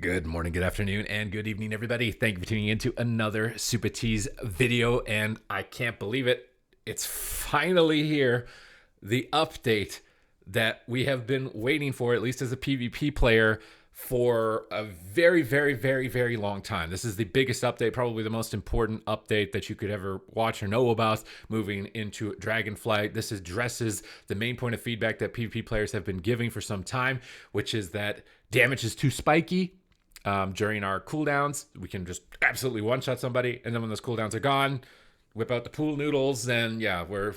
Good morning, good afternoon, and good evening, everybody. Thank you for tuning in to another Supatease video, and I can't believe it. It's finally here. The update that we have been waiting for, at least as a PvP player, for a very, very, very, very long time. This is the biggest update, probably the most important update that you could ever watch or know about moving into Dragonflight. This addresses the main point of feedback that PvP players have been giving for some time, which is that damage is too spiky. During our cooldowns, we can just absolutely one-shot somebody, and then when those cooldowns are gone, whip out the pool noodles, and yeah, we're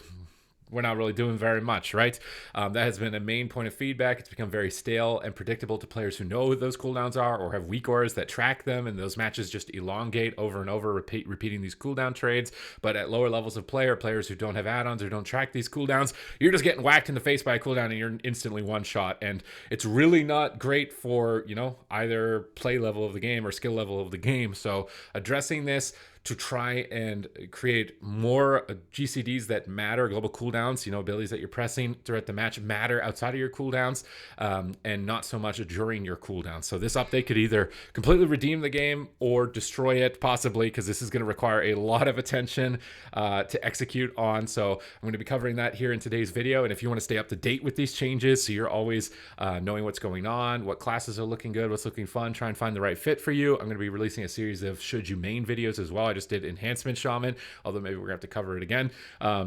not really doing very much, right? That has been a main point of feedback. It's become very stale and predictable to players who know what those cooldowns are or have weak auras that track them, and those matches just elongate over and over, repeating these cooldown trades. But at lower levels of play, or players who don't have add-ons or don't track these cooldowns, you're just getting whacked in the face by a cooldown and you're instantly one-shot. And it's really not great for, either play level of the game or skill level of the game. So addressing this to try and create more GCDs that matter, global cooldowns, abilities that you're pressing throughout the match matter outside of your cooldowns, and not so much during your cooldowns. So this update could either completely redeem the game or destroy it, possibly, because this is going to require a lot of attention to execute on. So I'm going to be covering that here in today's video. And if you want to stay up to date with these changes, so you're always knowing what's going on, what classes are looking good, what's looking fun, try and find the right fit for you. I'm going to be releasing a series of should you main videos as well. I just did enhancement shaman, although maybe we're gonna have to cover it again,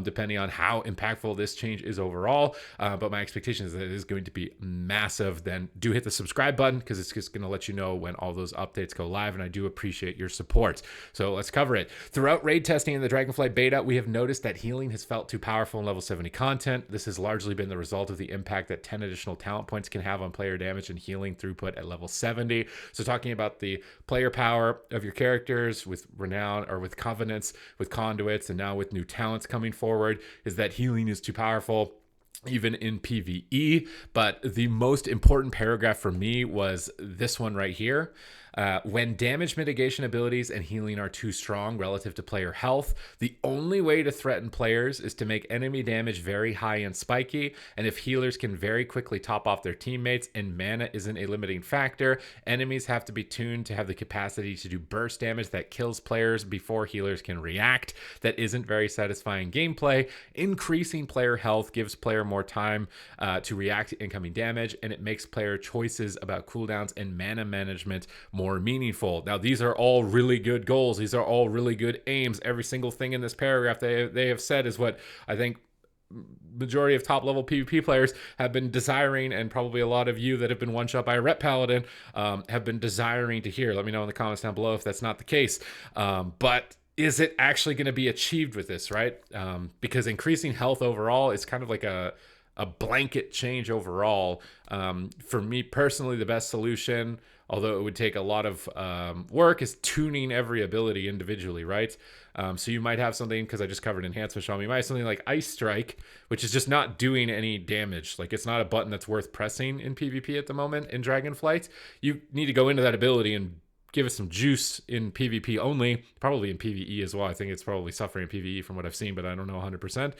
depending on how impactful this change is overall. But my expectation is that it is going to be massive. Then do hit the subscribe button, because it's just going to let you know when all those updates go live, and I do appreciate your support. So let's cover it. Throughout raid testing in the Dragonflight beta, we have noticed that healing has felt too powerful in level 70 content. This has largely been the result of the impact that 10 additional talent points can have on player damage and healing throughput at level 70. So talking about the player power of your characters with renown, or with covenants, with conduits, and now with new talents coming forward, is that healing is too powerful even in PvE. But the most important paragraph for me was this one right here. When damage mitigation abilities and healing are too strong relative to player health, the only way to threaten players is to make enemy damage very high and spiky. And if healers can very quickly top off their teammates and mana isn't a limiting factor, enemies have to be tuned to have the capacity to do burst damage that kills players before healers can react. That isn't very satisfying gameplay. Increasing player health gives player more time to react to incoming damage, and it makes player choices about cooldowns and mana management more meaningful. Now, these are all really good goals. These are all really good aims. Every single thing in this paragraph they have said is what I think majority of top level PvP players have been desiring, and probably a lot of you that have been one shot by a rep paladin have been desiring to hear. Let me know in the comments down below if that's not the case. But is it actually going to be achieved with this, right? Because increasing health overall is kind of like a blanket change overall. For me personally, the best solution, although it would take a lot of work, is tuning every ability individually, right? So you might have something, because I just covered enhancement shaman, you might have something like Ice Strike, which is just not doing any damage. Like, it's not a button that's worth pressing in PvP at the moment in Dragonflight. You need to go into that ability and give it some juice in PvP only, probably in PvE as well. I think it's probably suffering in PvE from what I've seen, but I don't know 100%,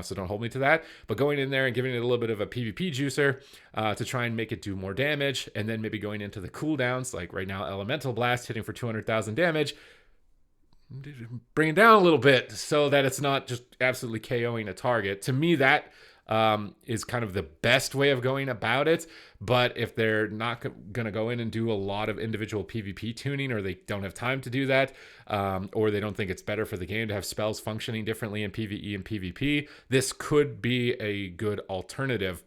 so don't hold me to that. But going in there and giving it a little bit of a PvP juicer to try and make it do more damage, and then maybe going into the cooldowns, like right now Elemental Blast hitting for 200,000 damage, bring it down a little bit so that it's not just absolutely KOing a target. To me, that is kind of the best way of going about it. But if they're not going to go in and do a lot of individual PvP tuning, or they don't have time to do that, or they don't think it's better for the game to have spells functioning differently in PvE and PvP, this could be a good alternative.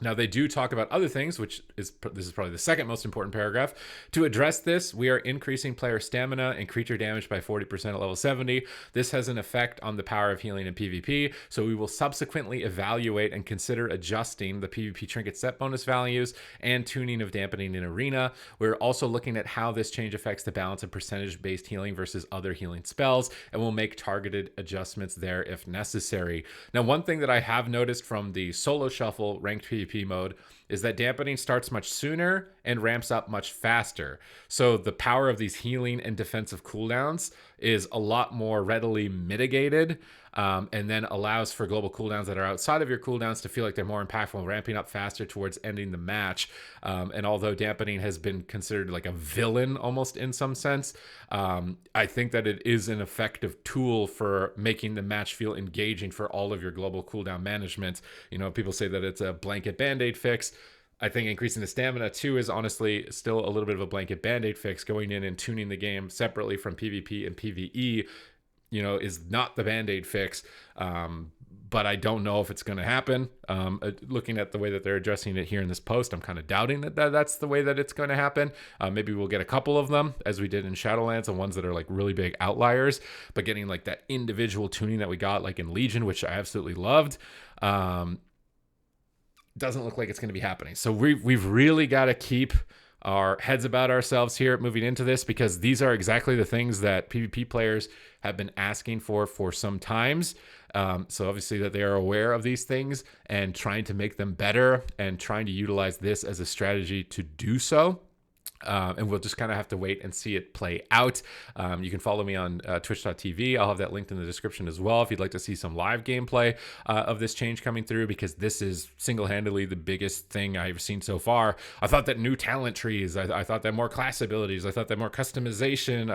Now, they do talk about other things, this is probably the second most important paragraph. To address this, we are increasing player stamina and creature damage by 40% at level 70. This has an effect on the power of healing in PvP, so we will subsequently evaluate and consider adjusting the PvP trinket set bonus values and tuning of dampening in arena. We're also looking at how this change affects the balance of percentage-based healing versus other healing spells, and we'll make targeted adjustments there if necessary. Now, one thing that I have noticed from the solo shuffle ranked PvP mode is that dampening starts much sooner and ramps up much faster. So the power of these healing and defensive cooldowns is a lot more readily mitigated, and then allows for global cooldowns that are outside of your cooldowns to feel like they're more impactful, ramping up faster towards ending the match. And although dampening has been considered like a villain almost in some sense, I think that it is an effective tool for making the match feel engaging for all of your global cooldown management. You know, people say that it's a blanket band-aid fix. I think increasing the stamina too is honestly still a little bit of a blanket band-aid fix. Going in and tuning the game separately from PvP and PvE, you know, is not the band-aid fix. But I don't know if it's going to happen. Looking at the way that they're addressing it here in this post, I'm kind of doubting that that's the way that it's going to happen. Maybe we'll get a couple of them as we did in Shadowlands, and ones that are like really big outliers, but getting like that individual tuning that we got like in Legion, which I absolutely loved, doesn't look like it's going to be happening. So we've really got to keep our heads about ourselves here moving into this, because these are exactly the things that PvP players have been asking for some times. So obviously that they are aware of these things and trying to make them better and trying to utilize this as a strategy to do so. And we'll just kind of have to wait and see it play out. You can follow me on twitch.tv. I'll have that linked in the description as well if you'd like to see some live gameplay of this change coming through, because this is single-handedly the biggest thing I've seen so far. I thought that new talent trees, I thought that more class abilities, I thought that more customization,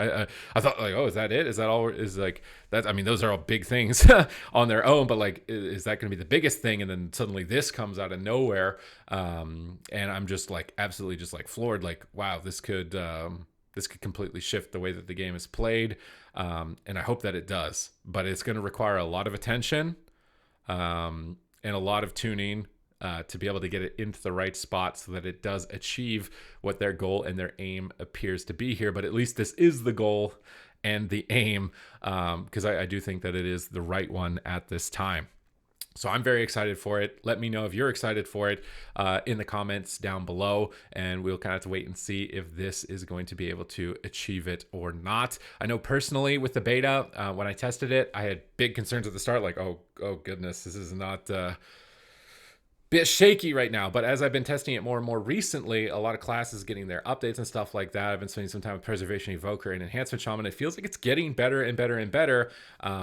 I thought like, oh, is that it? Is that all? Is like that? I mean, those are all big things on their own, but like, is that going to be the biggest thing? And then suddenly this comes out of nowhere, and I'm just like absolutely just like floored, like, wow, this could completely shift the way that the game is played, and I hope that it does. But it's going to require a lot of attention and a lot of tuning to be able to get it into the right spot so that it does achieve what their goal and their aim appears to be here. But at least this is the goal and the aim, because I do think that it is the right one at this time. So I'm very excited for it. Let me know if you're excited for it in the comments down below, and we'll kind of have to wait and see if this is going to be able to achieve it or not. I know personally with the beta, when I tested it, I had big concerns at the start, like, oh goodness, this is not bit shaky right now. But as I've been testing it more and more recently, a lot of classes getting their updates and stuff like that. I've been spending some time with Preservation Evoker and Enhancement Shaman. It feels like it's getting better and better and better.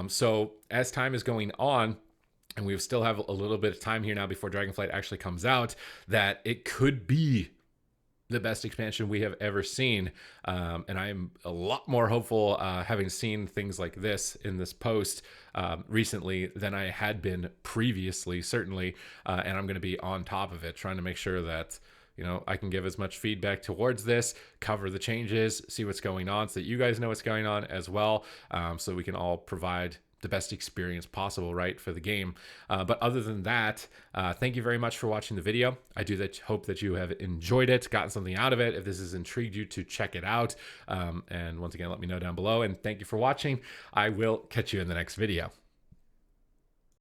So as time is going on, and we still have a little bit of time here now before Dragonflight actually comes out, that it could be the best expansion we have ever seen. And I'm a lot more hopeful having seen things like this in this post recently than I had been previously, certainly. And I'm going to be on top of it, trying to make sure that, you know, I can give as much feedback towards this, cover the changes, see what's going on so that you guys know what's going on as well, so we can all provide the best experience possible, right, for the game. But other than that, thank you very much for watching the video. I do hope that you have enjoyed it, gotten something out of it. If this has intrigued you to check it out, and once again, let me know down below. And thank you for watching. I will catch you in the next video.